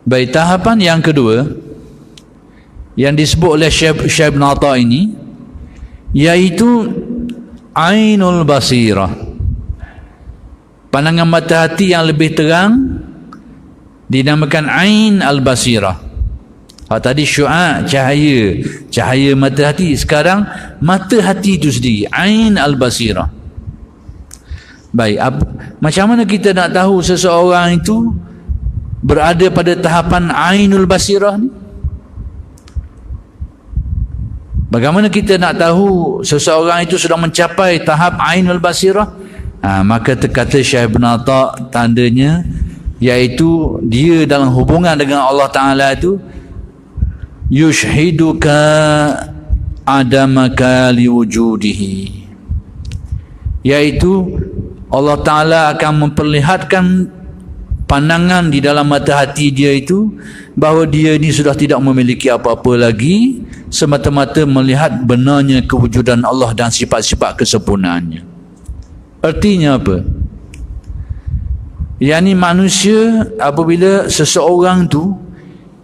Baik, tahapan yang kedua yang disebut oleh Syekh Ibn Atta ini, iaitu Ainul Basirah, pandangan mata hati yang lebih terang, dinamakan Ain Al-Basirah. Tadi syu'a, cahaya mata hati, sekarang mata hati itu sendiri, Ain Al-Basirah. Baik, macam mana kita nak tahu seseorang itu berada pada tahapan Ainul Basirah ni? Bagaimana kita nak tahu seseorang itu sudah mencapai tahap Ainul Basirah? Maka terkata Syekh Ibn Atta, tandanya iaitu dia dalam hubungan dengan Allah Ta'ala itu yushhiduka adamaka liwujudihi, iaitu Allah Ta'ala akan memperlihatkan pandangan di dalam mata hati dia itu bahawa dia ini sudah tidak memiliki apa-apa lagi, semata-mata melihat benarnya kewujudan Allah dan sifat-sifat kesempurnaannya. Artinya apa? Yani manusia apabila seseorang tu,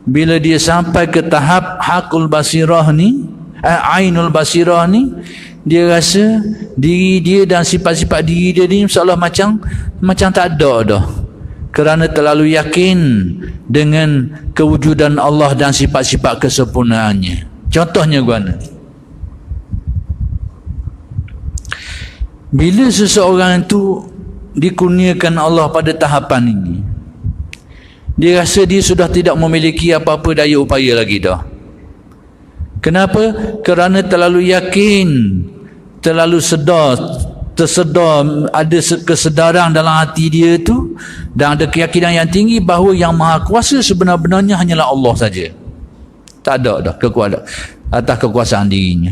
bila dia sampai ke tahap Hakul Basirah ni, Ainul Basirah ni, dia rasa diri dia dan sifat-sifat diri dia ni seolah macam tak ada dah, kerana terlalu yakin dengan kewujudan Allah dan sifat-sifat kesempurnaannya. Contohnya guana, bila seseorang itu dikurniakan Allah pada tahapan ini, dia rasa dia sudah tidak memiliki apa-apa daya upaya lagi dah. Kenapa? Kerana terlalu yakin, terlalu tersedar, ada kesedaran dalam hati dia tu, dan ada keyakinan yang tinggi bahawa yang maha kuasa sebenar-benarnya hanyalah Allah saja. Tak ada dah kekuatan atas kekuasaan dirinya.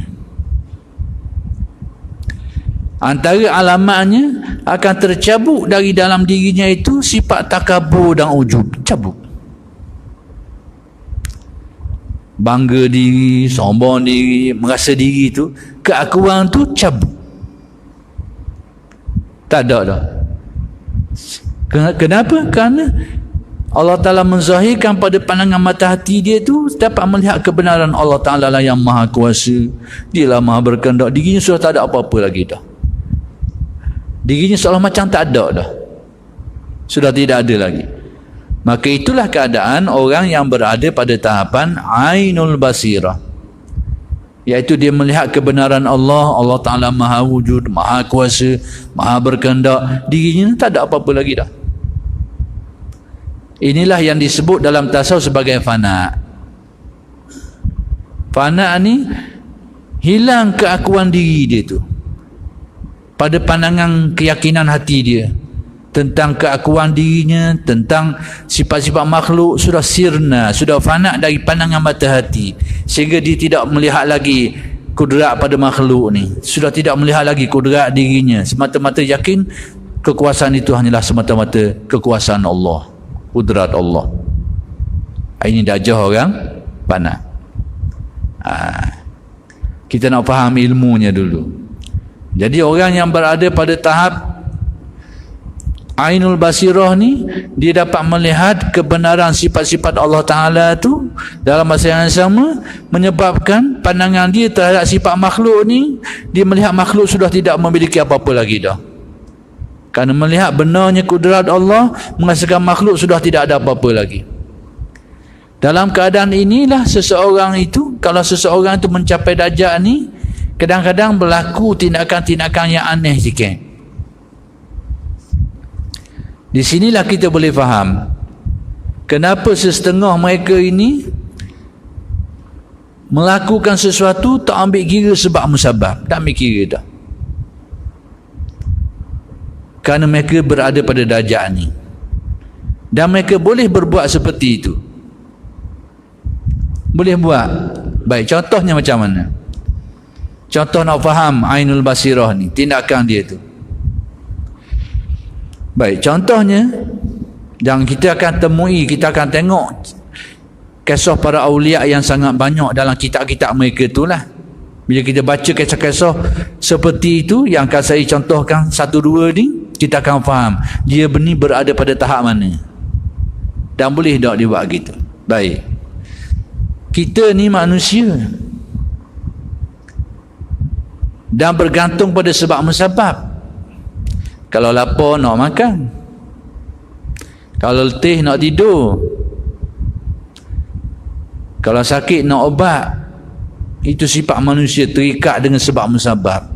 Antara alamatnya akan tercabut dari dalam dirinya itu sifat takabur dan ujub. Cabut. Bangga diri, sombong diri, merasa diri itu, keakuan tu cabut. Tak ada dah. Kenapa? Kerana Allah Ta'ala menzahirkan pada pandangan mata hati dia tu dapat melihat kebenaran Allah Ta'ala lah yang maha kuasa, dia lah maha berkehendak. Dirinya sudah tak ada apa-apa lagi dah. Dirinya seolah macam tak ada dah, sudah tidak ada lagi. Maka itulah keadaan orang yang berada pada tahapan Ainul Basirah, iaitu dia melihat kebenaran Allah. Allah Ta'ala maha wujud, maha kuasa, maha berkehendak. Dirinya tak ada apa-apa lagi dah. Inilah yang disebut dalam tasawuf sebagai fana. Fana ni hilang keakuan diri dia tu pada pandangan keyakinan hati dia tentang keakuan dirinya, tentang sifat-sifat makhluk, sudah sirna, sudah fana dari pandangan mata hati, sehingga dia tidak melihat lagi kudrat pada makhluk ni, sudah tidak melihat lagi kudrat dirinya, semata-mata yakin kekuasaan itu hanyalah semata-mata kekuasaan Allah, kudrat Allah. Ini darjah orang fana. Kita nak faham ilmunya dulu. Jadi orang yang berada pada tahap Ainul Basirah ni, dia dapat melihat kebenaran sifat-sifat Allah Ta'ala tu dalam masa yang sama, menyebabkan pandangan dia terhadap sifat makhluk ni, dia melihat makhluk sudah tidak memiliki apa-apa lagi dah. Kerana melihat benarnya kudrat Allah, merasakan makhluk sudah tidak ada apa-apa lagi. Dalam keadaan inilah seseorang itu, kalau seseorang itu mencapai darjah ni, kadang-kadang berlaku tindakan-tindakan yang aneh sikit. Di sinilah kita boleh faham kenapa setengah mereka ini melakukan sesuatu tak ambil kira sebab musabab, tak ambil kira dah. Kerana mereka berada pada darjah ni, dan mereka boleh berbuat seperti itu. Boleh buat. Baik, contohnya macam mana? Contoh nak faham Ainul Basirah ni, tindakan dia tu. Baik, contohnya yang kita akan temui, kita akan tengok kisah para awliya yang sangat banyak dalam kitab-kitab mereka itulah. Bila kita baca kisah-kisah seperti itu yang akan saya contohkan satu dua ni, kita akan faham dia berada pada tahap mana. Dan boleh tak dia buat gitu? Baik. Kita ni manusia. Dan bergantung pada sebab musabab. Kalau lapar nak makan. Kalau letih nak tidur. Kalau sakit nak ubat. Itu sifat manusia, terikat dengan sebab musabab.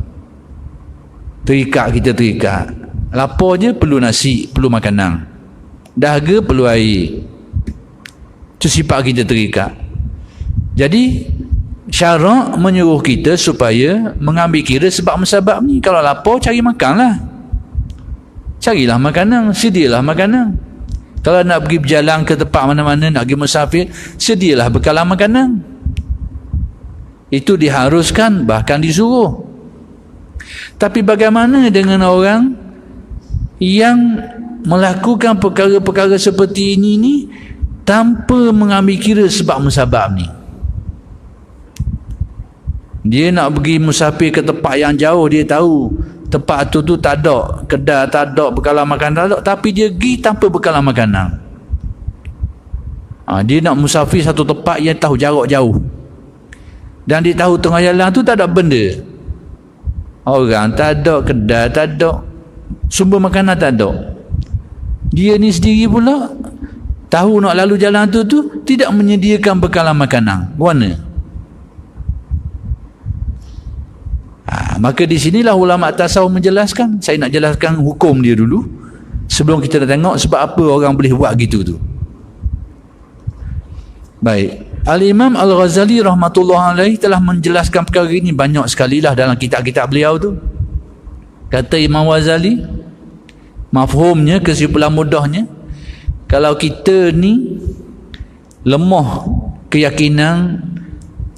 Terikat, kita terikat. Lapar je perlu nasi, perlu makanan. Dahaga perlu air. Itu sifat kita terikat. Jadi syarak menyuruh kita supaya mengambil kira sebab musabab ni. Kalau lapar, cari makanlah. Carilah makanan, sedialah makanan. Kalau nak pergi berjalan ke tempat mana-mana, nak pergi musafir, sedialah bekalan makanan. Itu diharuskan, bahkan disuruh. Tapi bagaimana dengan orang yang melakukan perkara-perkara seperti ini ni tanpa mengambil kira sebab musabab ni? Dia nak pergi musafir ke tempat yang jauh, dia tahu tempat tu tak ada kedai, tak ada bekalan makanan, tak ada, tapi dia pergi tanpa bekalan makanan. Dia nak musafir satu tempat yang tahu jarak jauh, dan dia tahu tengah jalan tu tak ada benda, orang tak ada, kedai tak ada, sumber makanan tak ada. Dia ni sendiri pula tahu nak lalu jalan tu tidak menyediakan bekalan makanan. Mana? Maka di sinilah ulama tasawuf menjelaskan. Saya nak jelaskan hukum dia dulu sebelum kita nak tengok sebab apa orang boleh buat gitu tu. Baik, Al-Imam Al-Ghazali rahmatullah alaih telah menjelaskan perkara ini banyak sekali lah dalam kitab-kitab beliau tu. Kata Imam Ghazali, mafhumnya, kesimpulan mudahnya, kalau kita ni lemah keyakinan,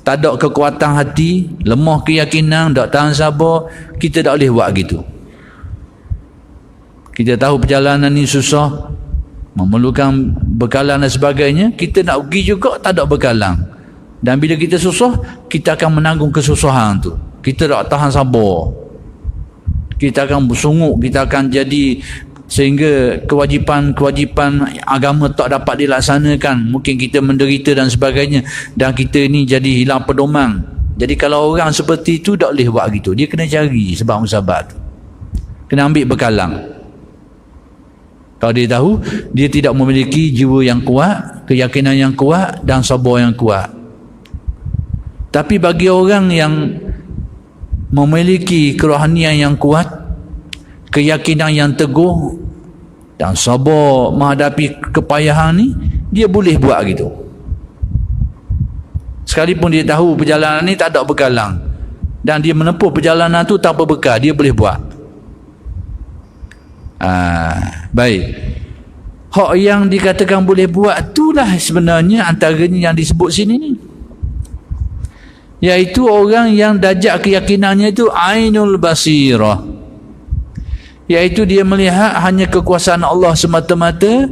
tak ada kekuatan hati, lemah keyakinan, tak tahan sabar, kita tak boleh buat gitu. Kita tahu perjalanan ni susah, memerlukan bekalan dan sebagainya, kita nak pergi juga tak ada bekalan. Dan bila kita susah, kita akan menanggung kesusahan tu. Kita tak tahan sabar. Kita akan bersungguh, kita akan jadi sehingga kewajipan-kewajipan agama tak dapat dilaksanakan, mungkin kita menderita dan sebagainya, dan kita ni jadi hilang pedoman. Jadi kalau orang seperti itu tak boleh buat gitu, dia kena cari sebab musabab tu, kena ambil bekalan. Kalau dia tahu dia tidak memiliki jiwa yang kuat, keyakinan yang kuat dan sabar yang kuat. Tapi bagi orang yang memiliki kerohanian yang kuat, keyakinan yang teguh dan sabar menghadapi kepayahan ni, dia boleh buat gitu. Sekalipun dia tahu perjalanan ni tak ada bekalan dan dia menempuh perjalanan tu tanpa bekal, dia boleh buat. Baik. Hak yang dikatakan boleh buat itulah sebenarnya antaranya yang disebut sini ni, iaitu orang yang darjat keyakinannya itu ainul basirah, iaitu dia melihat hanya kekuasaan Allah semata-mata,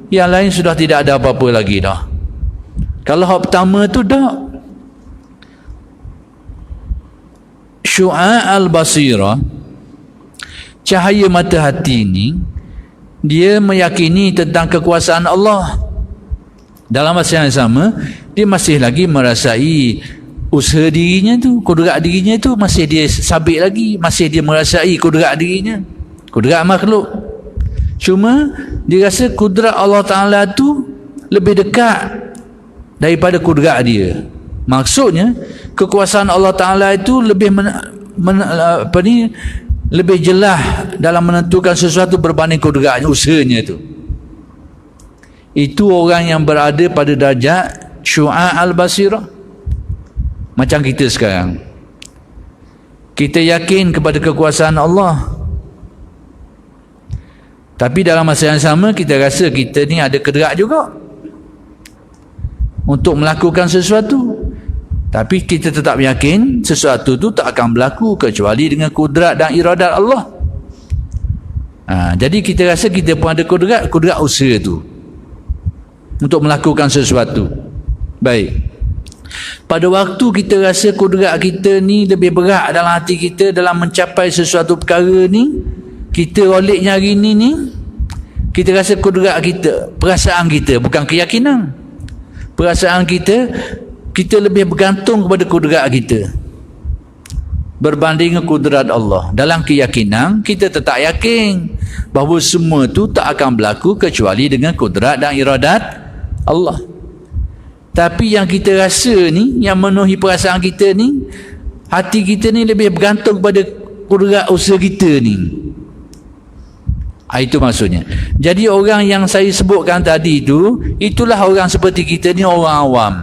yang lain sudah tidak ada apa-apa lagi dah. Kalau hak pertama tu dah syu'a al-basirah, cahaya mata hati ni, dia meyakini tentang kekuasaan Allah. Dalam masa yang sama, dia masih lagi merasai usaha dirinya tu, kudrat dirinya tu masih dia sabit lagi, masih dia merasai kudrat dirinya, kudrat makhluk. Cuma dia rasa kudrat Allah Ta'ala tu lebih dekat daripada kudrat dia. Maksudnya kekuasaan Allah Ta'ala itu lebih lebih jelas dalam menentukan sesuatu berbanding kudratnya, usahanya tu. Itu orang yang berada pada darjat syu'a al-basirah. Macam kita sekarang, kita yakin kepada kekuasaan Allah, tapi dalam masa yang sama kita rasa kita ni ada kedrat juga untuk melakukan sesuatu. Tapi kita tetap yakin sesuatu tu tak akan berlaku kecuali dengan kudrat dan iradat Allah. Jadi kita rasa kita pun ada kudrat usaha tu untuk melakukan sesuatu. Baik. Pada waktu kita rasa kudrat kita ni lebih berat dalam hati kita dalam mencapai sesuatu perkara ni, kita olehnya hari ni Kita rasa kudrat kita, perasaan kita, bukan keyakinan. Perasaan kita, kita lebih bergantung kepada kudrat kita berbanding kudrat Allah. Dalam keyakinan, kita tetap yakin bahawa semua tu tak akan berlaku kecuali dengan kudrat dan iradat Allah. Tapi yang kita rasa ni, yang memenuhi perasaan kita ni, hati kita ni lebih bergantung kepada kudrat usaha kita ni. Itu maksudnya. Jadi orang yang saya sebutkan tadi tu, itulah orang seperti kita ni, orang awam.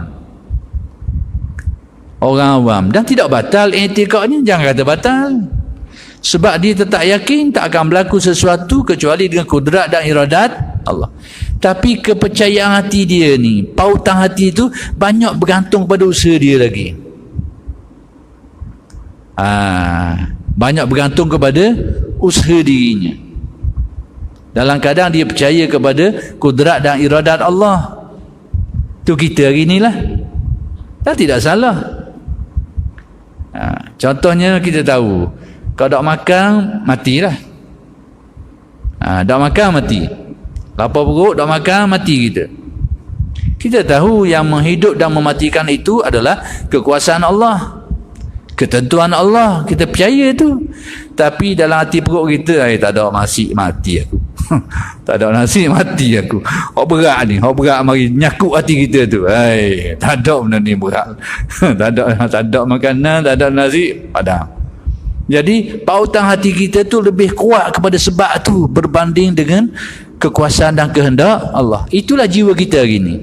Orang awam. Dan tidak batal i'tikadnya, jangan kata batal. Sebab dia tetap yakin tak akan berlaku sesuatu kecuali dengan kudrat dan iradat Allah. Tapi kepercayaan hati dia ni, pautan hati tu banyak bergantung pada usaha dia lagi. Banyak bergantung kepada usaha dirinya. Dalam keadaan dia percaya kepada kudrat dan iradat Allah. Tu kita hari inilah. Dan tidak salah. Contohnya kita tahu, kalau tak makan, matilah. Tak makan, mati. Lapar perut, tak makan, mati kita. Kita tahu yang menghidup dan mematikan itu adalah kekuasaan Allah, ketentuan Allah. Kita percaya tu. Tapi dalam hati perut kita, tak ada nasi, mati aku. Tak ada nasi, mati aku. Hak berat ni, hak berat mari nyakut hati kita tu. Tak ada benda ni berat. tak ada makanan, tak ada nasi, padam. Jadi pautan hati kita tu lebih kuat kepada sebab tu berbanding dengan kekuasaan dan kehendak Allah. Itulah jiwa kita hari ini.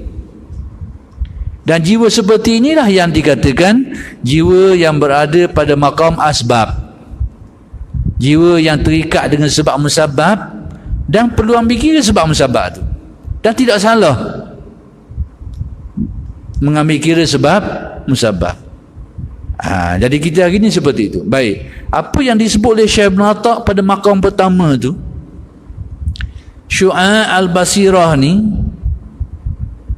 Dan jiwa seperti inilah yang dikatakan jiwa yang berada pada maqam asbab. Jiwa yang terikat dengan sebab musabab dan perlu ambil kira sebab musabab tu. Dan tidak salah mengambil kira sebab musabab. Jadi kita hari ini seperti itu. Baik, apa yang disebut oleh Syekh Ibn Atta' pada maqam pertama tu, syu'a' al-basirah ni,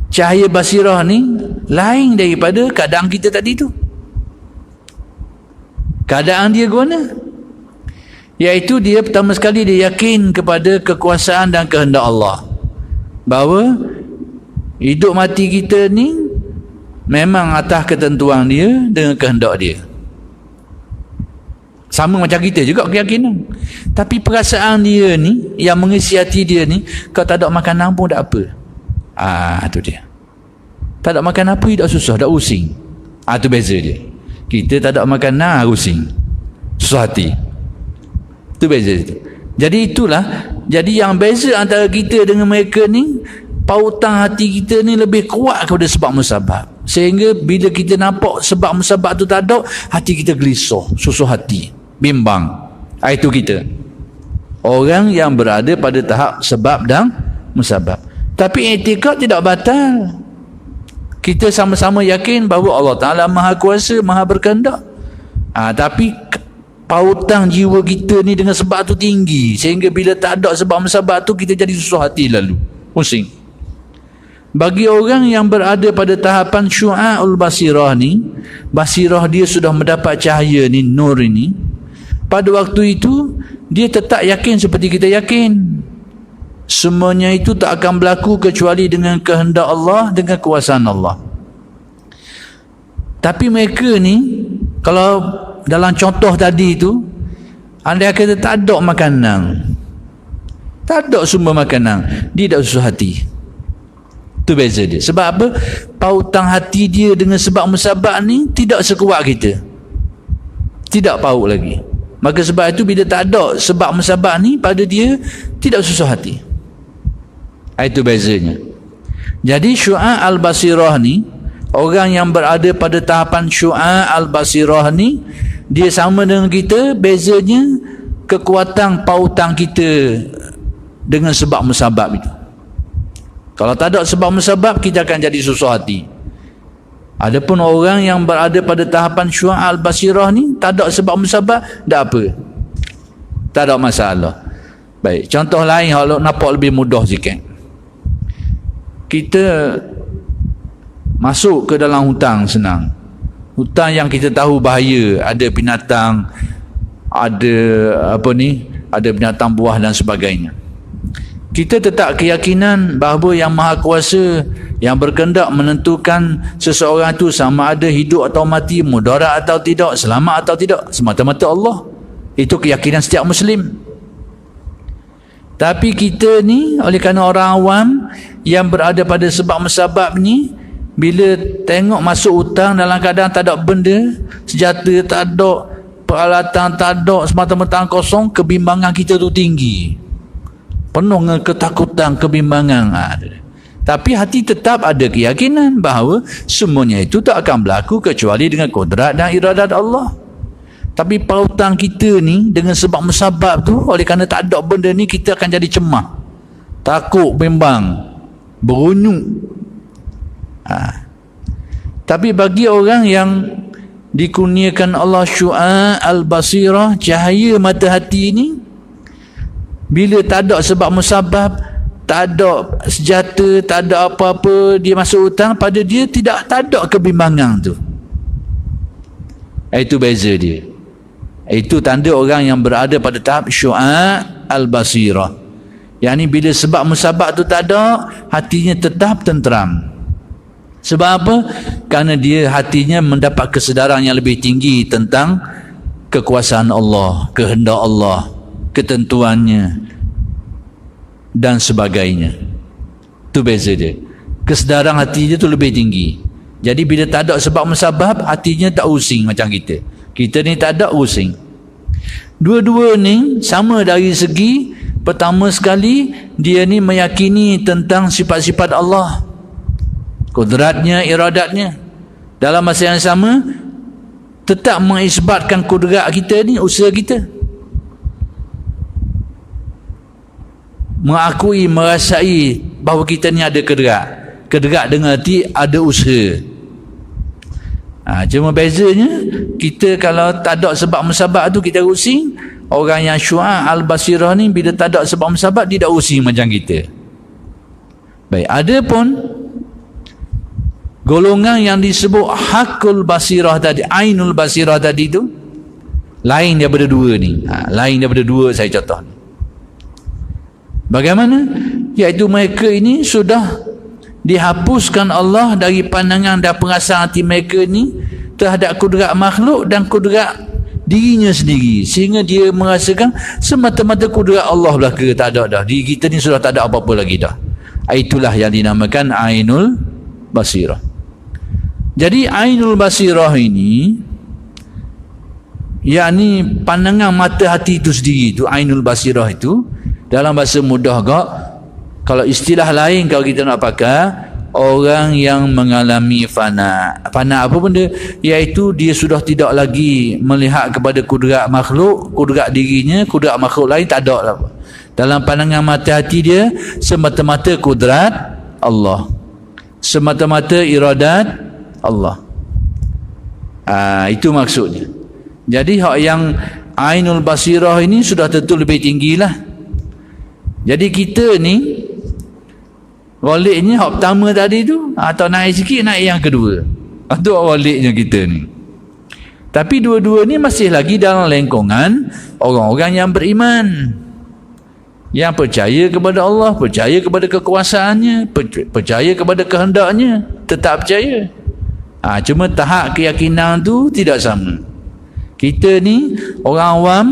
cahaya basirah ni lain daripada keadaan kita tadi tu. Keadaan dia guna, iaitu dia pertama sekali dia yakin kepada kekuasaan dan kehendak Allah, bahawa hidup mati kita ni memang atas ketentuan dia dengan kehendak dia. Sama macam kita juga keyakinan. Tapi perasaan dia ni, yang mengisi hati dia ni, kalau tak ada makanan pun tak apa. Tu dia. Tak ada makan apa, tak susah, tak pusing. Tu beza dia. Kita tak ada makanan, pusing, susah hati. Tu beza dia. Jadi itulah, jadi yang beza antara kita dengan mereka ni, pautan hati kita ni lebih kuat kepada sebab musabab. Sehingga bila kita nampak sebab musabab tu tak ada, hati kita gelisah, susah hati, bimbang. Itu kita, orang yang berada pada tahap sebab dan musabab. Tapi i'tikad tidak batal. Kita sama-sama yakin bahawa Allah Ta'ala Maha Kuasa, Maha Berkehendak. Tapi pautan jiwa kita ni dengan sebab tu tinggi, sehingga bila tak ada sebab musabab tu, kita jadi susah hati lalu, pusing. Bagi orang yang berada pada tahapan syu'a'ul basirah ni, basirah dia sudah mendapat cahaya ni, nur ini, pada waktu itu dia tetap yakin seperti kita yakin. Semuanya itu tak akan berlaku kecuali dengan kehendak Allah, dengan kuasaan Allah. Tapi mereka ni, kalau dalam contoh tadi tu, andai kata tak ada makanan, tak ada sumber makanan, dia tak susah hati. Itu beza dia. Sebab apa? Pautan hati dia dengan sebab musabab ni tidak sekuat kita, tidak paut lagi. Maka sebab itu bila tak ada sebab musabab ni pada dia, tidak susah hati. Itu bezanya. Jadi syu'a' al-basirah ni, orang yang berada pada tahapan syu'a' al-basirah ni, dia sama dengan kita, bezanya kekuatan pautan kita dengan sebab musabab itu. Kalau tak ada sebab musabab, kita akan jadi susah hati. Adapun orang yang berada pada tahapan syu'a' al-basirah ni, tak ada sebab musabab, tak apa, tak ada masalah. Baik, contoh lain kalau nampak lebih mudah sikit. Kita masuk ke dalam hutang, senang. Hutang yang kita tahu bahaya, ada binatang, ada ada binatang buah dan sebagainya. Kita tetap keyakinan bahawa yang Maha Kuasa yang berkehendak menentukan seseorang itu sama ada hidup atau mati, mudarat atau tidak, selamat atau tidak, semata-mata Allah. Itu keyakinan setiap Muslim. Tapi kita ni oleh kerana orang awam yang berada pada sebab musabab ni, bila tengok masuk hutang dalam keadaan tak ada benda, senjata tak ada, peralatan tak ada, semata-mata kosong, kebimbangan kita tu tinggi, penuh dengan ketakutan, kebimbangan. Tapi hati tetap ada keyakinan bahawa semuanya itu tak akan berlaku kecuali dengan kudrat dan iradat Allah. Tapi pautan kita ni dengan sebab musabab tu, oleh kerana tak ada benda ni, kita akan jadi cemah, takut, bimbang, berunyuk. Tapi bagi orang yang dikurniakan Allah syu'a' al-basirah, cahaya mata hati ni, bila tak ada sebab musabab, tak ada senjata, tak ada apa-apa, dia masuk hutang, pada dia tak ada kebimbangan tu. Itu beza dia. Itu tanda orang yang berada pada tahap syu'a' al-basirah. Yang ni bila sebab musabab tu tak ada, hatinya tetap tenteram. Sebab apa? Kerana dia hatinya mendapat kesedaran yang lebih tinggi tentang kekuasaan Allah, kehendak Allah, ketentuannya dan sebagainya. Tu beza dia. Kesedaran hati dia tu lebih tinggi. Jadi bila tak ada sebab musabab, hatinya tak using macam kita. Kita ni tak ada using. Dua-dua ni sama dari segi, pertama sekali dia ni meyakini tentang sifat-sifat Allah, kudratnya, iradatnya. Dalam masa yang sama tetap mengisbatkan kudrat kita ni, usaha kita, mengakui, merasai bahawa kita ni ada kudrat dengan arti ada usaha. Cuma bezanya, kita kalau tak ada sebab musabab tu kita using. Orang yang syu'a' al-basirah ni bila tak ada sebab musabab, dia tak using macam kita. Baik, ada pun golongan yang disebut hakul basirah tadi, ainul basirah tadi tu, lain daripada dua ni. Lain daripada dua saya contoh. Bagaimana? Iaitu mereka ini sudah dihapuskan Allah dari pandangan dan perasaan hati mereka ni terhadap kudrat makhluk dan kudrat dirinya sendiri, sehingga dia merasakan semata-mata kudrat Allah belaka, tak ada dah, diri kita ni sudah tak ada apa-apa lagi dah. Itulah yang dinamakan ainul basirah. Jadi ainul basirah ini, yakni pandangan mata hati itu sendiri, itu ainul basirah itu dalam bahasa mudah kak. Kalau istilah lain kalau kita nak pakai, orang yang mengalami fana. Fana apa benda? Iaitu dia sudah tidak lagi melihat kepada kudrat makhluk, kudrat dirinya, kudrat makhluk lain tak ada lah. Dalam pandangan mata hati dia semata-mata kudrat Allah, semata-mata iradat Allah. Itu maksudnya. Jadi hak yang ainul basirah ini sudah tentu lebih tinggilah. Jadi kita ni waliknya hak pertama tadi tu, atau naik sikit naik yang kedua. Itu waliknya kita ni. Tapi dua-dua ni masih lagi dalam lingkungan orang-orang yang beriman, yang percaya kepada Allah, percaya kepada kekuasaannya, percaya kepada kehendaknya, tetap percaya. Cuma tahap keyakinan tu tidak sama. Kita ni orang awam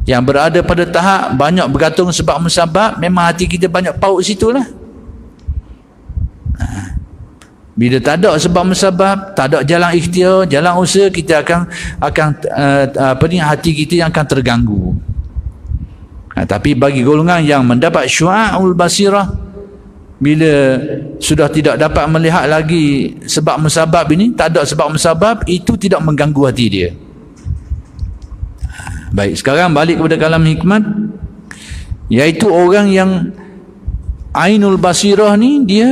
yang berada pada tahap banyak bergantung sebab musabab, memang hati kita banyak paut situlah. Bila tak ada sebab musabab, tak ada jalan ikhtiar, jalan usaha, kita akan hati kita yang akan terganggu. Tapi bagi golongan yang mendapat syu'a'ul basirah, bila sudah tidak dapat melihat lagi sebab musabab ini, tak ada sebab musabab, itu tidak mengganggu hati dia. Baik, sekarang balik kepada kalam hikmat, iaitu orang yang ainul basirah ni, dia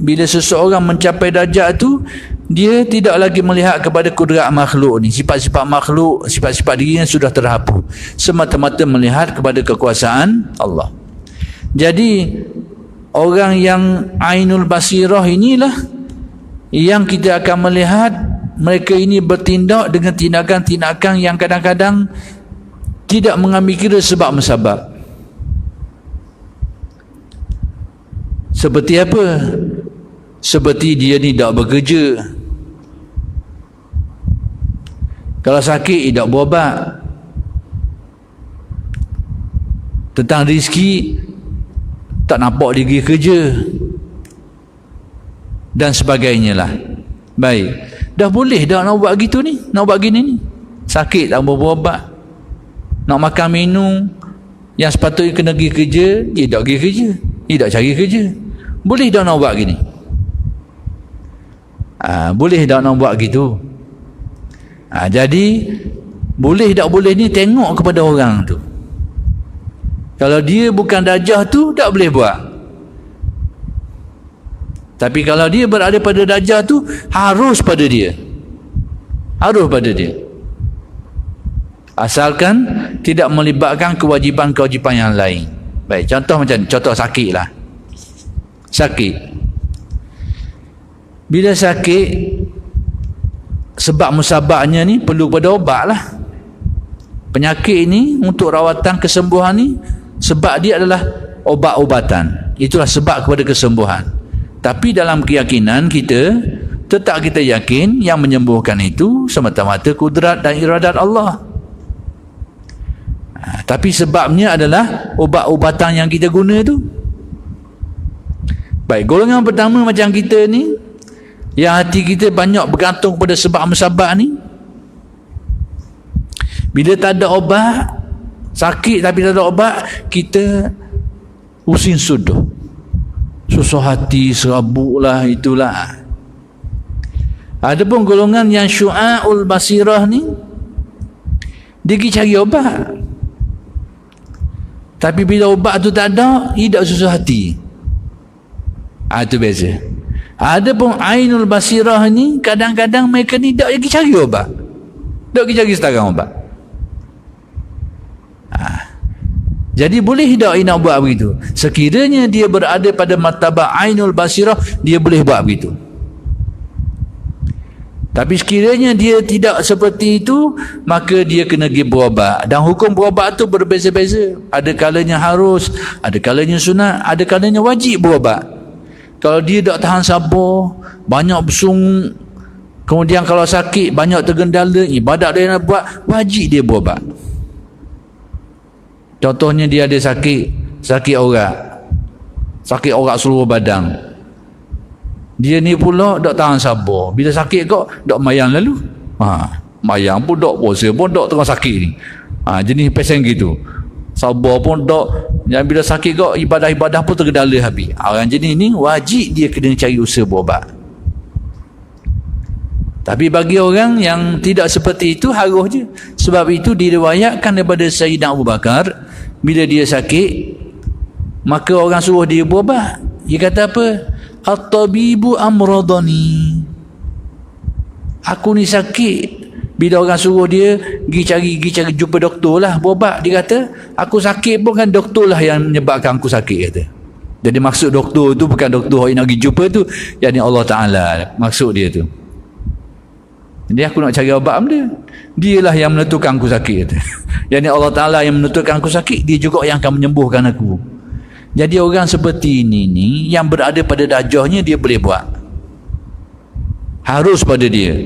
bila seseorang mencapai darjat tu, dia tidak lagi melihat kepada kudrat makhluk ni, sifat-sifat makhluk, sifat-sifat dirinya sudah terhapus, semata-mata melihat kepada kekuasaan Allah. Jadi orang yang ainul basirah inilah yang kita akan melihat mereka ini bertindak dengan tindakan-tindakan yang kadang-kadang tidak mengambil kira sebab musabab. Seperti apa? Seperti dia ni tak bekerja. Kalau sakit, tak berubat. Tentang rezeki, tak nampak dia pergi kerja. Dan sebagainya lah. Baik. Dah boleh dah nak buat gitu ni? Nak buat gini ni? Sakit tak berubat. Nak makan minum, yang sepatutnya kena pergi kerja, dia tak pergi kerja. Dia tak cari kerja. Boleh dah nak buat gini? Boleh dah nak buat gitu? Jadi boleh tak boleh ni tengok kepada orang tu. Kalau dia bukan darjah tu, tak boleh buat. Tapi kalau dia berada pada darjah tu, harus pada dia. Harus pada dia. Asalkan tidak melibatkan kewajipan-kewajipan yang lain. Baik, contoh macam ni. Contoh sakit lah. Sakit. Bila sakit, sebab musababnya ni perlu pada obat lah. Penyakit ni untuk rawatan kesembuhan ni, sebab dia adalah obat-obatan. Itulah sebab kepada kesembuhan. Tapi dalam keyakinan kita, tetap kita yakin yang menyembuhkan itu semata-mata kudrat dan iradat Allah. Tapi sebabnya adalah obat-obatan yang kita guna tu. Baik, golongan pertama macam kita ni, yang hati kita banyak bergantung pada sebab musabab ni, bila tak ada obat, sakit tapi tak ada obat, kita usin suduh, susah hati, serabut lah, itulah. Adapun golongan yang syu'a'ul basirah ni, dia pergi cari obat, tapi bila obat tu tak ada, dia tak susah hati. Itu biasa. Adapun ainul basirah ni, kadang-kadang mereka ni tak pergi cari obat, tak pergi cari setarang obat. Jadi boleh tak nak buat begitu? Sekiranya dia berada pada martabat ainul basirah, dia boleh buat begitu. Tapi sekiranya dia tidak seperti itu, maka dia kena pergi berubat. Dan hukum berubat tu berbeza-beza. Ada kalanya harus, ada kalanya sunat, ada kalanya wajib berubat. Kalau dia tak tahan sabar, banyak bersungut, kemudian kalau sakit banyak tergendala, ibadat dia nak buat, wajib dia berubat. Contohnya dia ada sakit orat seluruh badan. Dia ni pula tak tahan sabar. Bila sakit kok tak mayang lalu. Mayang pun tak, puasa pun tak, tengah sakit ni. Jenis pesen gitu. Sabar pun tak. Yang bila sakit kok ibadah-ibadah pun tergendala habis. Orang jenis ni wajib dia kena cari usaha berubat. Tapi bagi orang yang tidak seperti itu, harus je. Sebab itu diriwayatkan daripada Sayyidina Abu Bakar, bila dia sakit, maka orang suruh dia berubat. Dia kata apa? At-tabibu amradani. Aku ni sakit. Bila orang suruh dia pergi cari jumpa doktor lah, berubat, dia kata aku sakit pun kan doktor lah yang menyebabkan aku sakit, kata. Jadi maksud doktor tu bukan doktor yang nak pergi jumpa tu, yang ni Allah Ta'ala maksud dia tu. Jadi aku nak cari obat dia, dialah yang menentukan aku sakit, kata. Yang ni Allah Ta'ala yang menentukan aku sakit, dia juga yang akan menyembuhkan aku. Jadi orang seperti ini ni, yang berada pada darjahnya, dia boleh buat, harus pada dia.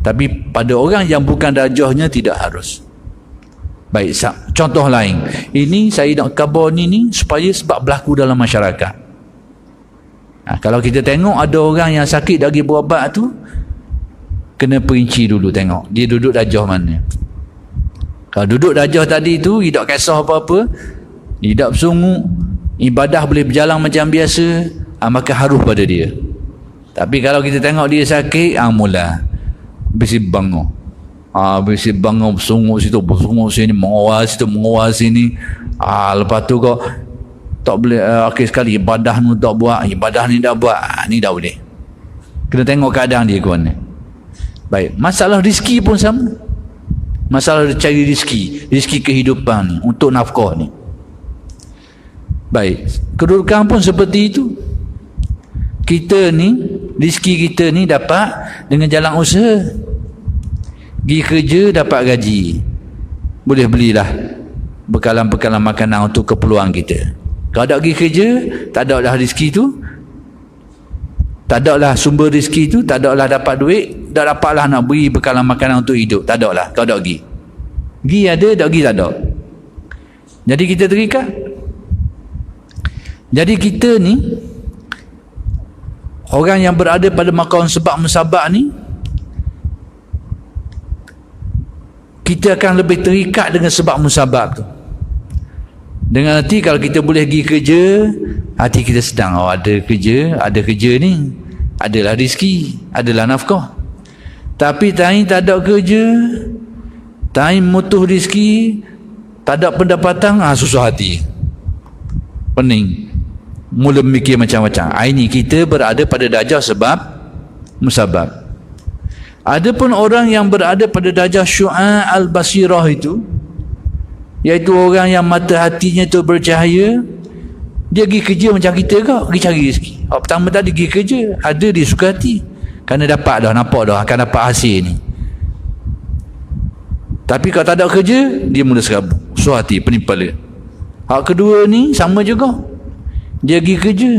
Tapi pada orang yang bukan darjahnya, tidak harus. Baik, contoh lain. Ini saya nak kabar ni supaya sebab berlaku dalam masyarakat. Kalau kita tengok ada orang yang sakit lagi berubat tu, kena perinci dulu tengok dia duduk darjah mana. Kalau duduk darjah tadi tu, dia tak kisah apa-apa, dia tak bersungut, ibadah boleh berjalan macam biasa, maka harus pada dia. Tapi kalau kita tengok dia sakit, mula besi bangun, besi bangun, bersungut situ, bersungut sini, mengawas situ, mengawas sini. Lepas tu kau tak boleh, akhir sekali ibadah ni tak buat, ibadah ni tak buat, ni tak boleh. Kena tengok keadaan dia ke mana. Baik, masalah rezeki pun sama. Masalah cari rezeki kehidupan ni, untuk nafkah ni. Baik, kedudukan pun seperti itu. Kita ni, rezeki kita ni dapat dengan jalan usaha. Pergi kerja dapat gaji, boleh belilah bekalan-bekalan makanan untuk keperluan kita. Kalau tak pergi kerja, tak ada dah rezeki tu, Tak ada lah sumber rezeki tu, tak ada lah dapat duit, tak dapat lah nak beri bekalan makanan untuk hidup, tak ada lah. Kau tak pergi. Pergi ada, tak pergi tak ada. Jadi kita terikat. Jadi kita ni, orang yang berada pada maqam sebab musabab ni, kita akan lebih terikat dengan sebab musabab tu. Dengan hati kalau kita boleh pergi kerja, hati kita sedang, oh ada kerja ni, adalah rezeki, adalah nafkah. Tapi time tak ada kerja, time mutuh rezeki, tak ada pendapatan, susah hati, pening, mula mikir macam-macam. Ini kita berada pada darjah sebab musabab. Adapun orang yang berada pada darjah syu'a al-basirah itu, iaitu orang yang mata hatinya tu bercahaya, dia pergi kerja macam kita ke, pergi cari rezeki. Pertama tadi pergi kerja, ada dia suka hati, kerana dapat dah, nampak dah akan dapat hasil ni. Tapi kalau tak ada kerja, dia mula serabut, susah hati, pening kepala. Hak kedua ni sama juga, dia pergi kerja,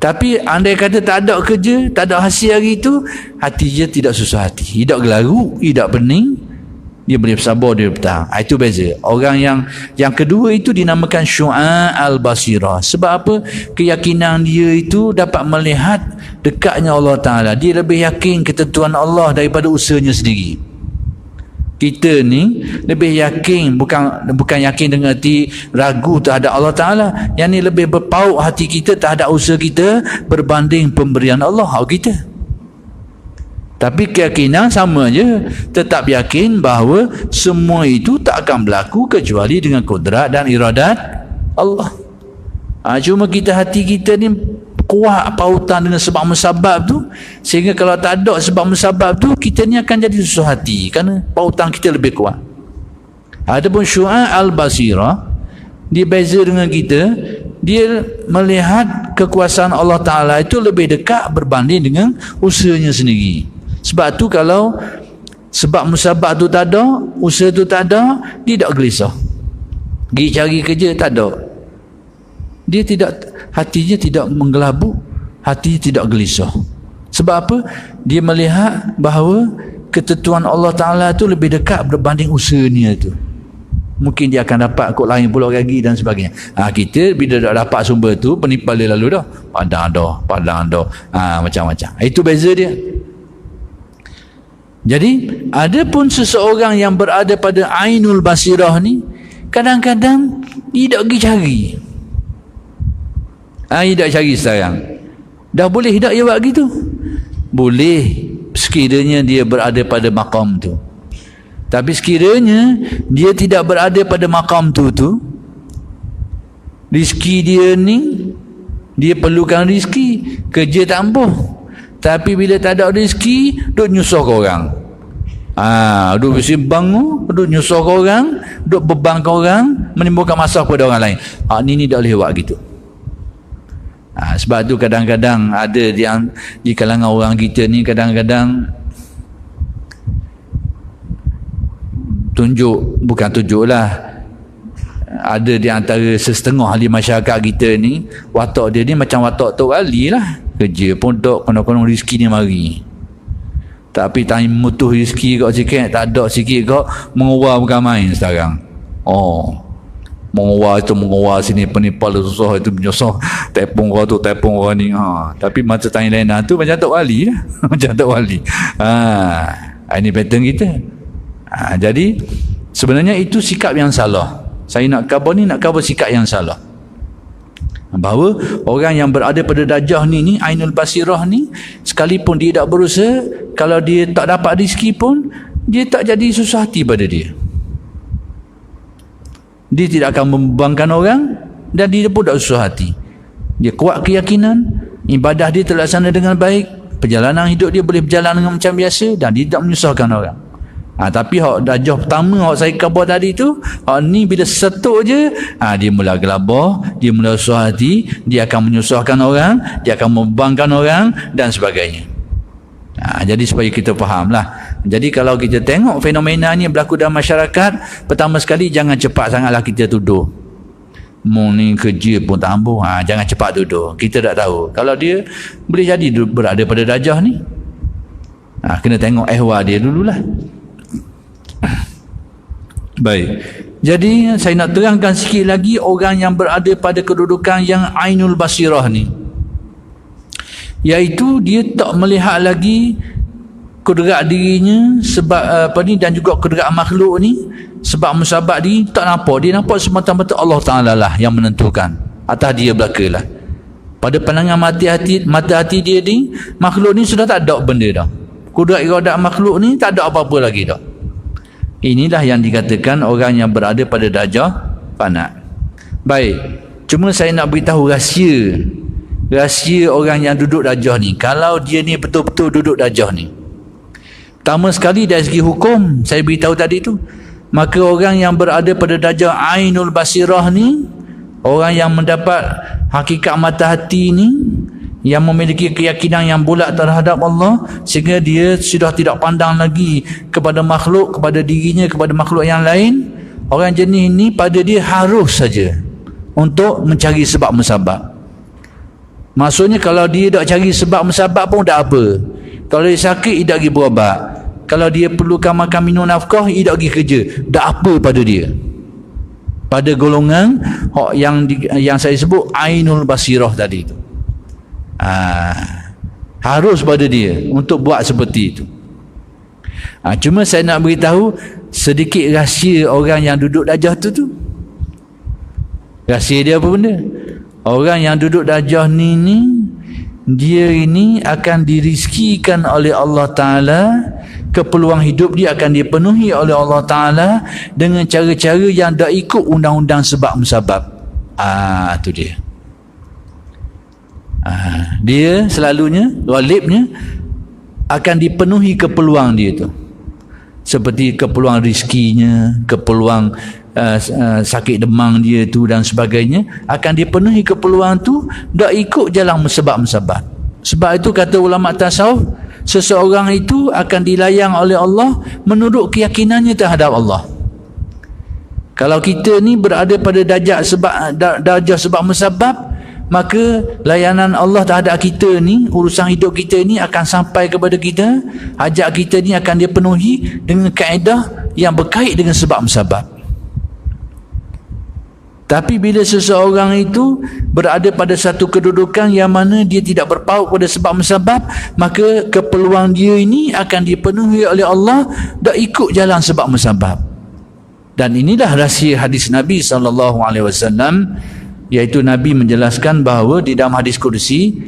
tapi andai kata tak ada kerja, tak ada hasil hari tu, hati dia tidak susah hati, tidak gelaru, tidak pening, dia boleh bersabar, dia bertahan. Itu beza. Orang yang kedua itu dinamakan syu'a al-basirah. Sebab apa? Keyakinan dia itu dapat melihat dekatnya Allah Ta'ala. Dia lebih yakin ketentuan Allah daripada usahanya sendiri. Kita ni lebih yakin, bukan yakin dengan hati ragu terhadap Allah Ta'ala. Yang ni lebih berpaut hati kita terhadap usaha kita berbanding pemberian Allah kita. Tapi keyakinan sama je, tetap yakin bahawa semua itu tak akan berlaku kecuali dengan kudrat dan iradat Allah. Cuma kita, hati kita ni kuat pautan dengan sebab musabab tu, sehingga kalau tak ada sebab musabab tu, kita ni akan jadi susah hati kerana pautan kita lebih kuat. Adapun syu'a al-basirah, dia beza dengan kita, dia melihat kekuasaan Allah Ta'ala itu lebih dekat berbanding dengan usahanya sendiri. Sebab tu kalau sebab musabab tu tak ada, usaha tu tak ada, dia tak gelisah. Pergi cari kerja tak ada, dia tidak, hatinya tidak menggelabu, hatinya tidak gelisah. Sebab apa? Dia melihat bahawa ketentuan Allah Ta'ala tu lebih dekat berbanding usahanya tu. Mungkin dia akan dapat kod lain pula lagi dan sebagainya. Kita bila dah dapat sumber tu, penipal dia lalu dah, padang dah, macam-macam. Itu beza dia. Jadi ada pun seseorang yang berada pada ainul basirah ni, kadang-kadang dia tak pergi cari. Dia tak cari sekarang. Dah boleh tak dia buat gitu? Boleh, sekiranya dia berada pada maqam tu. Tapi sekiranya dia tidak berada pada maqam tu, rezeki dia ni, dia perlukan rezeki, kerja tak ampuh. Tapi bila tak ada rezeki, duk nyusah ke orang. Duk bersimbang, duk nyusah ke orang, duk beban ke orang, menimbulkan masalah kepada orang lain. Ni tak boleh buat gitu. Sebab tu kadang-kadang ada di kalangan orang kita ni, kadang-kadang bukan tunjuklah, ada di antara setengah ahli masyarakat kita ni, watak dia ni macam watak Tok Wali lah. Kerja pun tak, konon-konon rezeki ni mari. Tapi time mutuh rezeki kau sikit, tak ada sikit kau, mengawal bukan main sekarang. Mengawal sini, penipal susah, itu menyusah, tepung kau tu, tepung kau ni. Tapi masa tanya lain tu macam Tok Wali lah. Macam Tok Wali. Ini pattern kita. Jadi sebenarnya itu sikap yang salah. Saya nak khabar sikap yang salah. Bahawa orang yang berada pada darjah ni ainul basirah ni, sekalipun dia tak berusaha, kalau dia tak dapat rezeki pun, dia tak jadi susah hati pada dia. Dia tidak akan membebankan orang, dan dia pun tak susah hati. Dia kuat keyakinan, ibadah dia terlaksana dengan baik, perjalanan hidup dia boleh berjalan dengan macam biasa, dan dia tak menyusahkan orang. Tapi hak darjah pertama hak saya khabar tadi tu, hak ni bila setuk je, dia mula gelabah, dia mula susah hati, dia akan menyusahkan orang, dia akan membebankan orang dan sebagainya. Jadi supaya kita fahamlah. Jadi kalau kita tengok fenomena ni berlaku dalam masyarakat, pertama sekali jangan cepat sangatlah kita tuduh. Mu ni kerja pun tak ampuh. Jangan cepat duduk. Kita tak tahu. Kalau dia boleh jadi berada pada darjah ni. Kena tengok ehwal dia dululah. Baik. Jadi saya nak terangkan sikit lagi orang yang berada pada kedudukan yang ainul basirah ni. Iaitu dia tak melihat lagi kudrat dirinya sebab dan juga kudrat makhluk ni, sebab musabab dia tak nampak. Dia nampak semata-mata Allah Ta'ala lah yang menentukan, atas dia belakalah. Pada pandangan mata hati dia ni, makhluk ni sudah tak ada benda dah. Kudrat iradat makhluk ni tak ada apa-apa lagi dah. Inilah yang dikatakan orang yang berada pada darjah fana. Baik, cuma saya nak beritahu rahsia orang yang duduk darjah ni. Kalau dia ni betul-betul duduk darjah ni, pertama sekali dari segi hukum saya beritahu tadi tu, maka orang yang berada pada darjah ainul basirah ni, orang yang mendapat hakikat mata hati ni, yang memiliki keyakinan yang bulat terhadap Allah, sehingga dia sudah tidak pandang lagi kepada makhluk, kepada dirinya, kepada makhluk yang lain. Orang jenis ni pada dia harus saja untuk mencari sebab musabab. Maksudnya kalau dia tak cari sebab musabab pun tak apa. Kalau dia sakit, dia tak pergi berubat. Kalau dia perlukan makan minum nafkah, dia tak pergi kerja. Tak apa pada dia. Pada golongan yang saya sebut ainul basirah tadi itu. Harus pada dia untuk buat seperti itu. Cuma saya nak beritahu sedikit rahsia orang yang duduk darjah tu. Rahsia dia apa benda? Orang yang duduk darjah ni dia ini akan dirizkikan oleh Allah Ta'ala. Keperluan hidup dia akan dipenuhi oleh Allah Ta'ala dengan cara-cara yang tak ikut undang-undang sebab musabab. Tu dia. Dia selalunya, ghalibnya akan dipenuhi keperluan dia tu, seperti keperluan rizkinya, keperluan sakit demam dia tu dan sebagainya, akan dipenuhi keperluan tu, tak ikut jalan musabab-musabab. Sebab itu kata ulama tasawuf, seseorang itu akan dilayang oleh Allah menurut keyakinannya terhadap Allah. Kalau kita ni berada pada darjah sebab musabab, maka layanan Allah terhadap kita ni, urusan hidup kita ni akan sampai kepada kita, hajat kita ni akan dipenuhi dengan kaedah yang berkait dengan sebab musabab. Tapi bila seseorang itu berada pada satu kedudukan yang mana dia tidak berpaut pada sebab musabab, maka keperluan dia ini akan dipenuhi oleh Allah, tak ikut jalan sebab musabab. Dan inilah rahsia hadis Nabi SAW, iaitu Nabi menjelaskan bahawa di dalam hadis kursi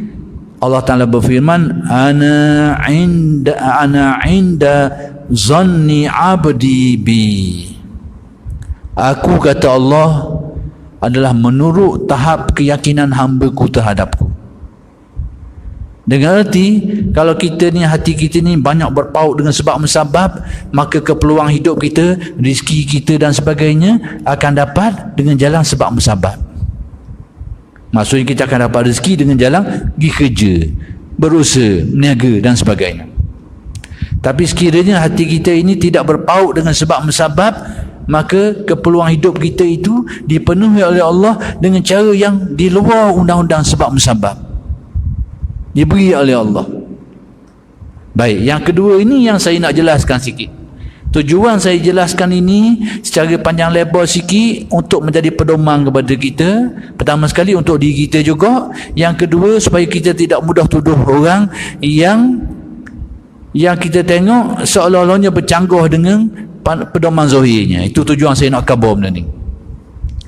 Allah Ta'ala berfirman, ana inda zanni abdi bi. Aku, kata Allah, adalah menurut tahap keyakinan hamba-Ku terhadapku. Dengan arti, kalau kita ni, hati kita ni banyak berpaut dengan sebab musabab, maka keperluan hidup kita, rezeki kita dan sebagainya akan dapat dengan jalan sebab musabab. Maksudnya kita akan dapat rezeki dengan jalan pergi kerja, berusaha, meniaga dan sebagainya. Tapi sekiranya hati kita ini tidak berpaut dengan sebab musabab, maka keperluan hidup kita itu dipenuhi oleh Allah dengan cara yang di luar undang-undang sebab musabab, diberi oleh Allah. Baik, yang kedua ini yang saya nak jelaskan sikit. Tujuan saya jelaskan ini secara panjang lebar sikit untuk menjadi pedoman kepada kita. Pertama sekali untuk diri kita juga. Yang kedua supaya kita tidak mudah tuduh orang yang kita tengok seolah-olahnya bercanggah dengan pedoman zahirnya. Itu tujuan saya nak khabar benda ni.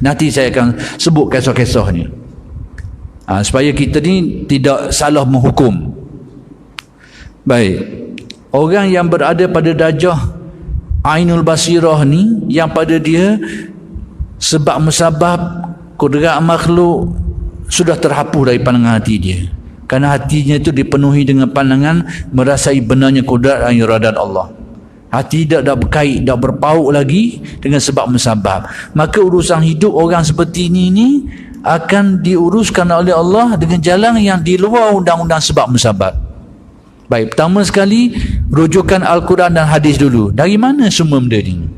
Nanti saya akan sebut kisah-kisahnya. Supaya kita ni tidak salah menghukum. Baik. Orang yang berada pada darjah ainul basirah ni, yang pada dia sebab musabab, kudrat makhluk sudah terhapus dari pandangan hati dia. Kerana hatinya itu dipenuhi dengan pandangan merasai benarnya kudrat dan iradat Allah. Hati tak berkait, tak berpaut lagi dengan sebab musabab. Maka urusan hidup orang seperti ini akan diuruskan oleh Allah dengan jalan yang di luar undang-undang sebab musabab. Baik, pertama sekali rujukan Al-Quran dan hadis dulu. Dari mana semua benda ini?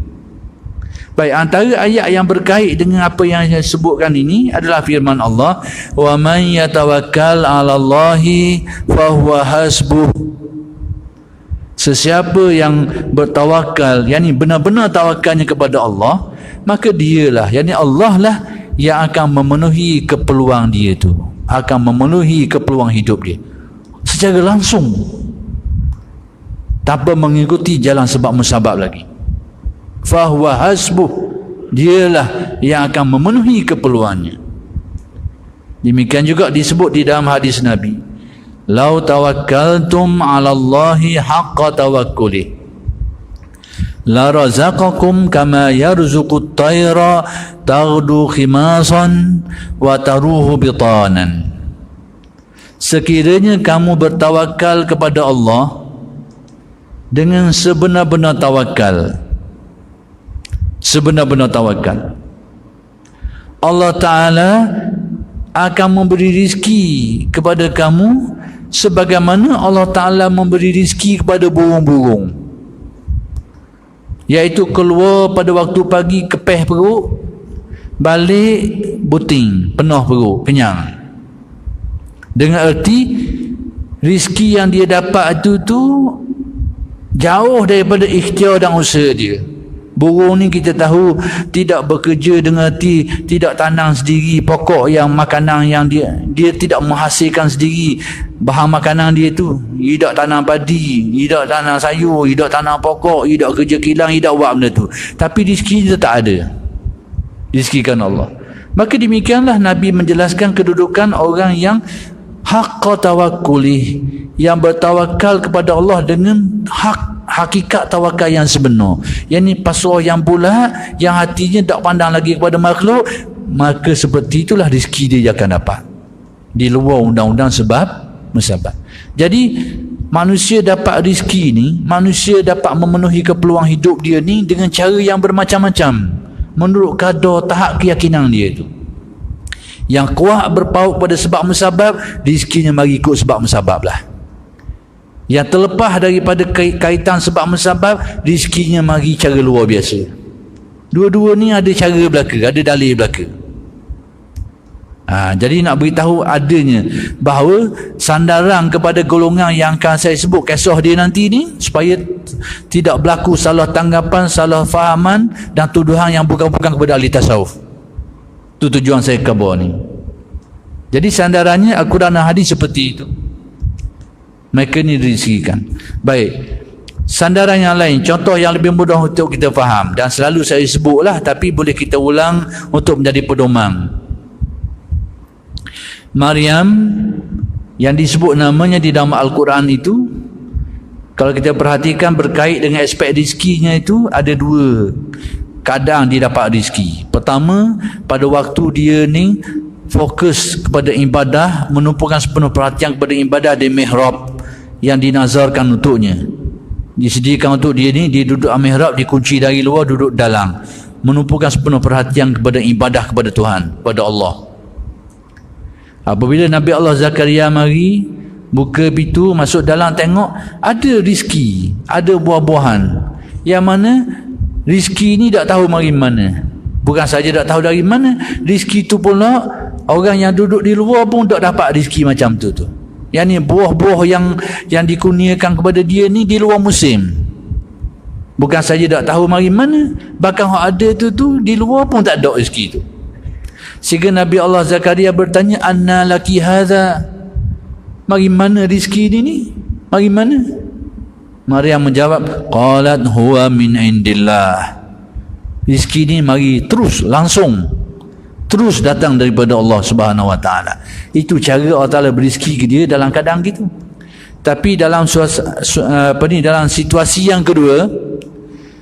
Baik, antara ayat yang berkait dengan apa yang saya sebutkan ini adalah firman Allah, wa man yatawakkal 'alallahi fahuwa hasbuh. Sesiapa yang bertawakal, yakni benar-benar tawakalnya kepada Allah, maka dialah, yakni Allah lah yang akan memenuhi keperluan dia tu, akan memenuhi keperluan hidup dia secara langsung, tanpa mengikuti jalan sebab musabab lagi. Fahuwa hasbuh, dialah yang akan memenuhi keperluannya. Demikian juga disebut di dalam hadis Nabi, lau tawakkaltum 'ala Allahi haqqa tawakkuli la razaqakum kama yarzuqut tayra taghdu khimasan wa taruhu bitanan. Sekiranya kamu bertawakal kepada Allah dengan sebenar-benar tawakal, sebenar-benar tawakal, Allah Ta'ala akan memberi rizki kepada kamu sebagaimana Allah Ta'ala memberi rizki kepada burung-burung, iaitu keluar pada waktu pagi kepeh perut, balik buting, penuh perut, kenyang. Dengan erti rizki yang dia dapat itu tu jauh daripada ikhtiar dan usaha dia. Burung ni kita tahu tidak bekerja dengan tidak tanam sendiri pokok yang makanan yang dia tidak menghasilkan sendiri bahan makanan dia tu. Dia tidak tanam padi, dia tidak tanam sayur, dia tidak tanam pokok, dia tidak kerja kilang, dia tidak buat benda tu. Tapi rezeki dia tak ada. Rezekikan Allah. Maka demikianlah Nabi menjelaskan kedudukan orang yang haqqa tawakkuli, yang bertawakal kepada Allah dengan hakikat tawakal yang sebenar, yakni pasrah yang bulat, yang hatinya tak pandang lagi kepada makhluk. Maka seperti itulah rezeki dia akan dapat di luar undang-undang sebab musabab. Jadi manusia dapat rezeki ni, manusia dapat memenuhi keperluan hidup dia ni dengan cara yang bermacam-macam menurut kadar tahap keyakinan dia tu. Yang kuat berpaut pada sebab musabab, rezekinya mari ikut sebab musabab lah. Yang terlepas daripada kaitan sebab musabab, rezekinya mari cara luar biasa. Dua-dua ni ada cara belaka, ada dalil belaka. Jadi nak beritahu adanya bahawa sandaran kepada golongan yang akan saya sebut kisah dia nanti ni, supaya tidak berlaku salah tanggapan, salah fahaman dan tuduhan yang bukan-bukan kepada ahli tasawuf. Itu tujuan saya khabar ni. Jadi sandarannya Al-Quran dan hadis seperti itu. Mereka ni direzekikan. Baik, sandaran yang lain, contoh yang lebih mudah untuk kita faham, dan selalu saya sebutlah, tapi boleh kita ulang untuk menjadi pedoman. Maryam yang disebut namanya di dalam Al-Quran itu, kalau kita perhatikan berkait dengan aspek rezekinya itu, ada dua keadaan dia dapat rezeki. Pertama, pada waktu dia ni fokus kepada ibadah, menumpukan sepenuh perhatian kepada ibadah di mihrab yang dinazarkan untuknya, disediakan untuk dia ni. Dia duduk di mihrab, dikunci dari luar, duduk dalam, menumpukan sepenuh perhatian kepada ibadah kepada Tuhan, kepada Allah. Apabila Nabi Allah Zakaria mari buka pintu masuk dalam, tengok ada rezeki, ada buah-buahan, yang mana rezeki ni tak tahu mari mana. Bukan saja tak tahu dari mana, rezeki tu pula orang yang duduk di luar pun tak dapat rezeki macam tu. Yang ni buah-buah yang dikurniakan kepada dia ni di luar musim. Bukan saja tak tahu mari mana, bahkan hak ada tu di luar pun tak ada rezeki tu. Sehingga Nabi Allah Zakaria bertanya, anna laki hadha, mari mana rezeki ni? Mari mana? Maryam menjawab, qalat huwa min indillah. Rezeki ni mari terus, langsung, terus datang daripada Allah Subhanahu Wa Taala. Itu cara Allah Taala beri rezeki ke dia dalam keadaan gitu. Tapi dalam dalam situasi yang kedua,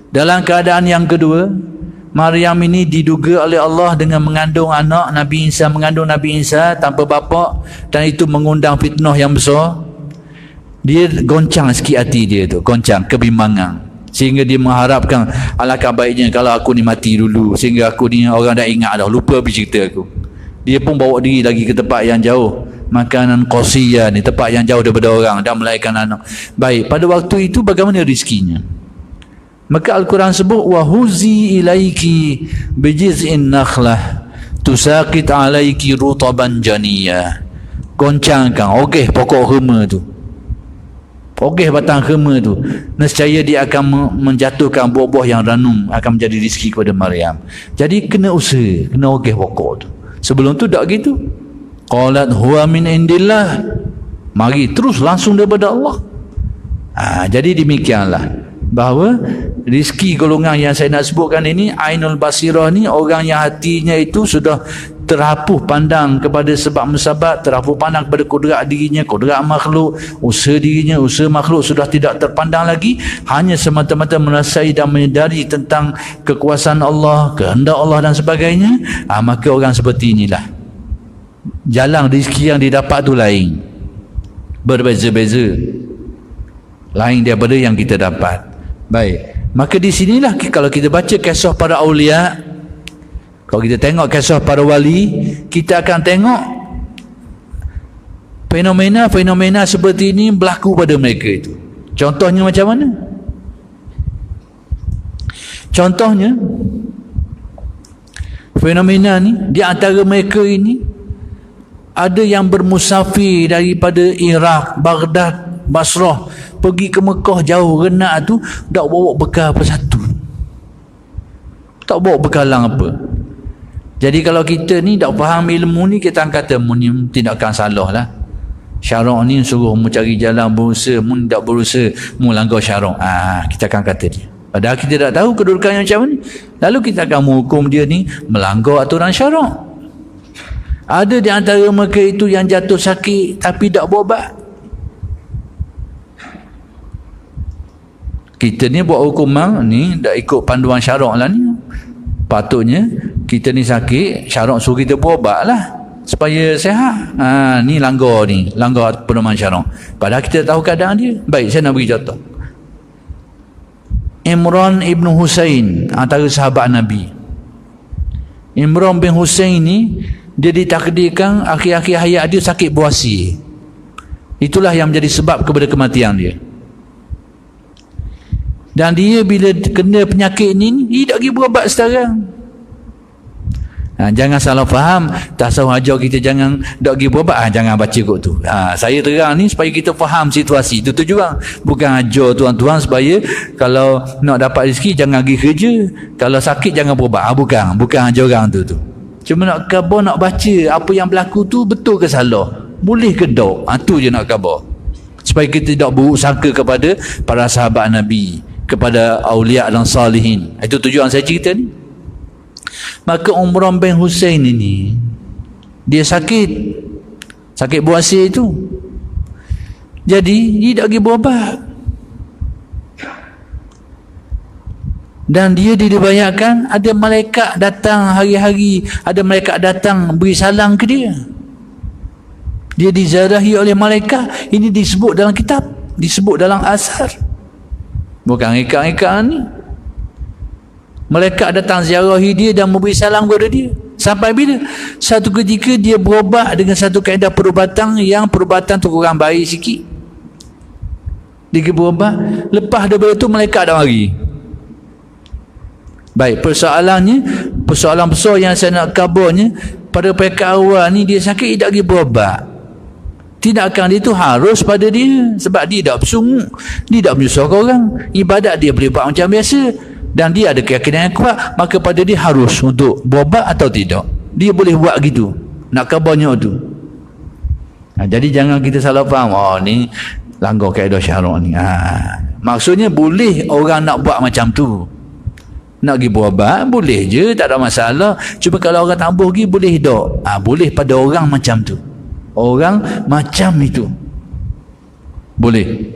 dalam keadaan yang kedua, Maryam ini diduga oleh Allah dengan mengandung anak Nabi Isa, mengandung Nabi Isa tanpa bapa, dan itu mengundang fitnah yang besar. Dia goncang sikit hati dia tu, goncang, kebimbangan, sehingga dia mengharapkan alangkah baiknya kalau aku ni mati dulu, sehingga aku ni orang dah ingat dah, lupa bercerita aku. Dia pun bawa diri lagi ke tempat yang jauh, makanan qasiyah ni, tempat yang jauh daripada orang, dan melahirkan anak. Baik, pada waktu itu bagaimana rezekinya? Maka Al-Quran sebut wahuzi ilaiki bijiz'in nakhlah tusaqit alaiki rutaban janiyah. Goncangkan, ogeh pokok kurma tu, ogeh batang kurma tu, nescaya dia akan menjatuhkan buah-buah yang ranum, akan menjadi rezeki kepada Maryam. Jadi kena usaha, kena ogeh pokok tu. Sebelum tu tak gitu. Qalat huwa min indillah, mari terus langsung daripada Allah. Jadi demikianlah bahawa rezeki golongan yang saya nak sebutkan ini, Ainul Basirah ni, orang yang hatinya itu sudah terhapuh pandang kepada sebab musabab, terhapuh pandang kepada kudrat dirinya, kudrat makhluk, usaha dirinya, usaha makhluk sudah tidak terpandang lagi, hanya semata-mata merasai dan menyedari tentang kekuasaan Allah, kehendak Allah dan sebagainya. Maka orang seperti inilah jalan rezeki yang didapat tu lain, berbeza-beza, lain daripada yang kita dapat. Baik, maka di sinilah kalau kita baca kisah para aulia, kalau kita tengok kisah para wali, kita akan tengok fenomena-fenomena seperti ini berlaku pada mereka itu. Contohnya macam mana? Contohnya fenomena ni, di antara mereka ini ada yang bermusafir daripada Iraq, Baghdad, Basrah, pergi ke Mekah jauh renak tu, tak bawa bekal apa satu, tak bawa bekalan apa. Jadi kalau kita ni tak faham ilmu ni, kita akan kata mu ni tindakan salah lah. Syarak ni suruh mu cari jalan berusaha, mu tak berusaha, mu langgar syarak. Kita akan kata dia. Padahal kita tak tahu kedudukannya macam mana. Lalu kita akan menghukum dia ni melanggar aturan syarak. Ada di antara mereka itu yang jatuh sakit tapi tak berubat. Kita ni buat hukuman ni tak ikut panduan syarak lah ni. Patutnya kita ni sakit, syarak suruh kita berubat lah supaya sehat. Ni langgar pedoman syarak. Padahal kita tahu keadaan dia. Baik, saya nak beri contoh. Imran ibn Husain, antara sahabat Nabi. Imran bin Husain ni, dia ditakdirkan akhir-akhir hayat dia sakit buasi. Itulah yang menjadi sebab kepada kematian dia. Dan dia bila kena penyakit ni, dia tak pergi berubat sekarang. Jangan salah faham, tasawuf ajar kita jangan tak pergi berubat. Jangan baca kot tu. Saya terang ni supaya kita faham situasi. Itu tujuan. Bukan ajar tuan-tuan supaya kalau nak dapat rezeki jangan pergi kerja, kalau sakit jangan berubat. Bukan ajar orang tu. Cuma nak khabar, nak baca apa yang berlaku tu betul ke salah, boleh ke tak. Tu je nak khabar, supaya kita tidak buruk sangka kepada para sahabat Nabi, kepada awliya dan salihin. Itu tujuan saya cerita ni. Maka Imran bin Husain ini, dia sakit buasi itu. Jadi dia tak pergi berubat. Dan dia dibayangkan ada malaikat datang hari-hari, ada malaikat datang beri salam ke dia. Dia diziarahi oleh malaikat. Ini disebut dalam kitab, disebut dalam asar. Bukan ikat-ikat ni. Malaikat datang ziarahi dia dan memberi salam kepada dia. Sampai bila? Satu ketika dia berubat dengan satu kaedah perubatan yang perubatan tu kurang baik sikit. Dia berubat, lepas daripada itu malaikat dah mari. Baik, persoalan besar yang saya nak kabarnya, pada peringkat awal ni dia sakit, dia tak pergi berubat. Tindakan dia tu harus pada dia, sebab dia tak bersungguh, dia tak menyusahkan orang. Ibadat dia boleh buat macam biasa dan dia ada keyakinan yang kuat, maka pada dia harus untuk berubat atau tidak. Dia boleh buat gitu. Nak kabarnya tu. Jadi jangan kita salah faham, ni langgar kaedah syarak ni. Maksudnya boleh orang nak buat macam tu. Nak pergi berubat boleh je, tak ada masalah. Cuma kalau orang tak pergi boleh tak? Boleh pada orang macam tu. Orang macam itu boleh.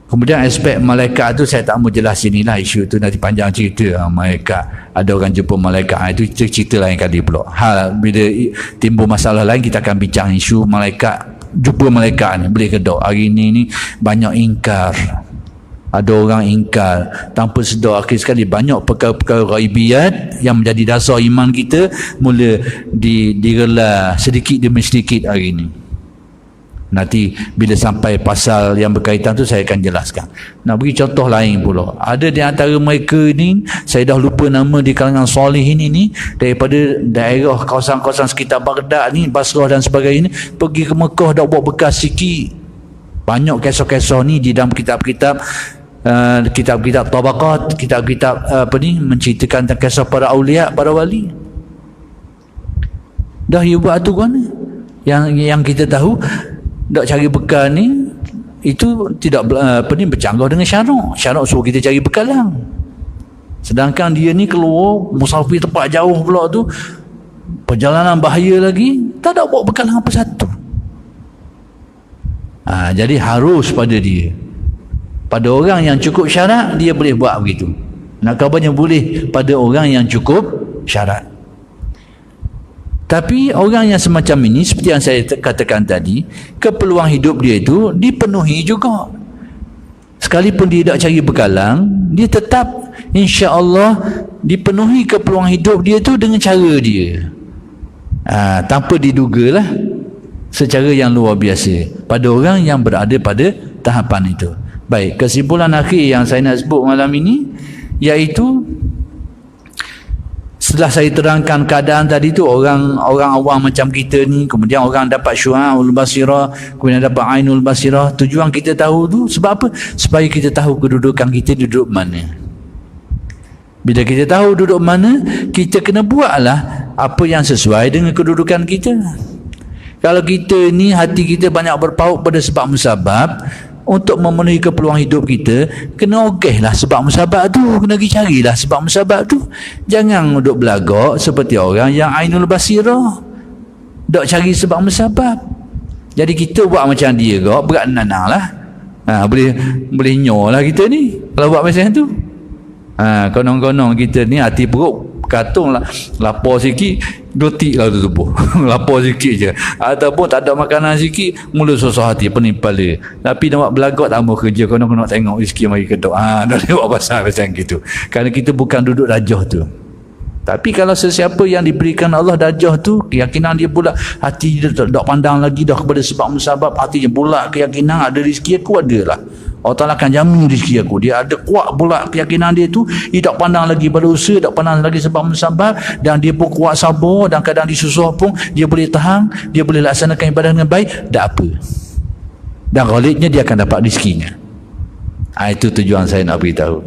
Kemudian aspek malaikat tu saya tak mau jelas sinilah, isu tu nanti panjang cerita. Malaikat, ada orang jumpa malaikat, itu cerita lain kali pula. Bila timbul masalah lain kita akan bincang isu malaikat, jumpa malaikat ni boleh ke tak. Hari ni banyak ingkar. Ada orang ingkar tanpa sedar, akhir sekali banyak perkara-perkara ghaibiyat yang menjadi dasar iman kita mula direla sedikit demi sedikit hari ini. Nanti bila sampai pasal yang berkaitan tu saya akan jelaskan. Nak beri contoh lain pula. Ada di antara mereka ni, saya dah lupa nama di kalangan Salihin ini, daripada daerah kawasan-kawasan sekitar Baghdad ni, Basrah dan sebagainya, pergi ke Mekah dah buat bekas sikit. Banyak kisah-kisah ni di dalam kitab-kitab kitab-kitab tabaqat, kitab-kitab menceritakan tentang kisah para awliya, para wali. Dah ia buat tu kan? Yang kita tahu nak cari bekal ni itu tidak bercanggah dengan syarak. Syarak suruh kita cari bekal lah. Sedangkan dia ni keluar musafir tempat jauh pula tu, perjalanan bahaya lagi, tak ada bawa bekal apa satu. Jadi harus pada dia. Pada orang yang cukup syarat, dia boleh buat begitu. Nak kabarnya boleh pada orang yang cukup syarat. Tapi orang yang semacam ini, seperti yang saya katakan tadi, keperluan hidup dia itu dipenuhi juga. Sekalipun dia tak cari bekalang, dia tetap insya-Allah dipenuhi keperluan hidup dia itu dengan cara dia. Tanpa didugalah, secara yang luar biasa pada orang yang berada pada tahapan itu. Baik, kesimpulan akhir yang saya nak sebut malam ini, iaitu setelah saya terangkan keadaan tadi tu, orang awam macam kita ni, kemudian orang dapat syu'aul basirah, kemudian dapat ainul basirah. Tujuan kita tahu tu sebab apa? Supaya kita tahu kedudukan kita duduk mana. Bila kita tahu duduk mana, kita kena buatlah apa yang sesuai dengan kedudukan kita. Kalau kita ni hati kita banyak berpaut pada sebab musabab, untuk memenuhi keperluan hidup kita, kena ogehlah sebab musabab tu, kena pergi carilah sebab musabab tu. Jangan duduk belagak seperti orang yang ainul basirah, duk cari sebab musabab. Jadi kita buat macam dia kok, berat nanang lah. Boleh nyor lah kita ni kalau buat macam tu. Konon-konon kita ni hati perut katung lah, lapar sikit dotik lah tu tubuh. Lapar sikit je, ataupun tak ada makanan sikit mula susah hati, pening kepala. Tapi nak buat belagak tak mau kerja, konon-konon tengok rezeki mari kedok. Dah lewat pasal macam gitu, kerana kita bukan duduk darjah tu. Tapi kalau sesiapa yang diberikan Allah darjah tu, keyakinan dia pula, hati dia tak pandang lagi dah kepada sebab musabab, hatinya pula keyakinan ada rezeki aku ada lah, Allah Ta'ala akan jamin rezeki aku. Dia ada kuat pula keyakinan dia tu. Dia tak pandang lagi pada usaha, tak pandang lagi sebab musabab, dan dia pun kuat sabar, dan kadang disusah pun dia boleh tahan, dia boleh laksanakan ibadah dengan baik, tak apa. Dan ghalibnya dia akan dapat rezekinya. Itu tujuan saya nak beritahu.